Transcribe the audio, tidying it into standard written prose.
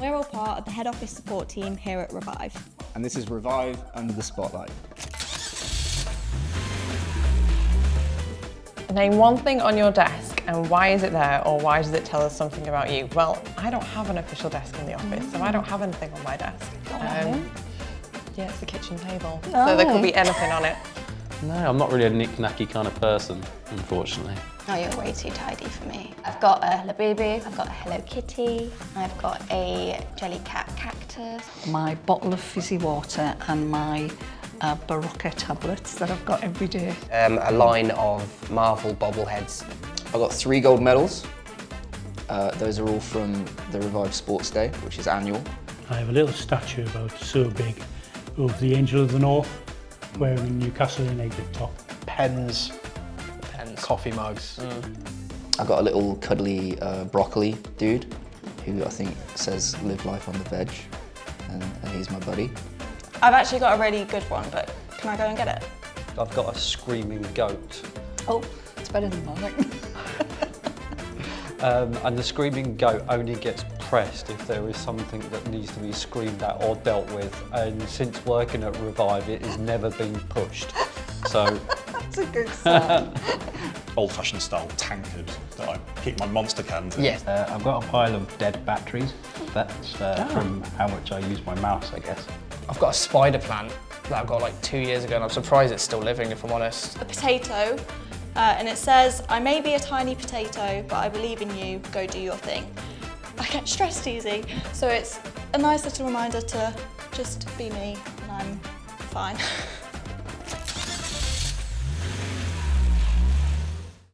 We're all part of the head office support team here at Revive. And this is Revive Under the Spotlight. Name one thing on your desk and why is it there, or why does it tell us something about you? Well, I don't have an official desk in the office, so I don't have anything on my desk. Yeah, it's the kitchen table, so there could be anything on it. No, I'm not really a knick-knacky kind of person, unfortunately. Oh, you're way too tidy for me. I've got a Labubu, I've got a Hello Kitty, I've got a Jellycat cactus. My bottle of fizzy water and my Barocca tablets that I've got every day. A line of Marvel bobbleheads. I've got 3 gold medals. Those are all from the Revive Sports Day, which is annual. I have a little statue about so big of the Angel of the North, wearing Newcastle United top. Pens, coffee mugs. I've got a little cuddly broccoli dude who I think says live life on the veg, and he's my buddy. I've actually got a really good one, but can I go and get it? I've got a screaming goat. Oh, it's better than mine. And the screaming goat only gets pressed if there is something that needs to be screamed at or dealt with. And since working at Revive, it has never been pushed. So That's a good sign. Old-fashioned style tankard that I keep my monster cans in. Yes. I've got a pile of dead batteries. That's from how much I use my mouse, I guess. I've got a spider plant that I got like 2 years ago, and I'm surprised it's still living, if I'm honest. A potato, and it says, I may be a tiny potato, but I believe in you, go do your thing. I get stressed easy, so it's a nice little reminder to just be me, and I'm fine.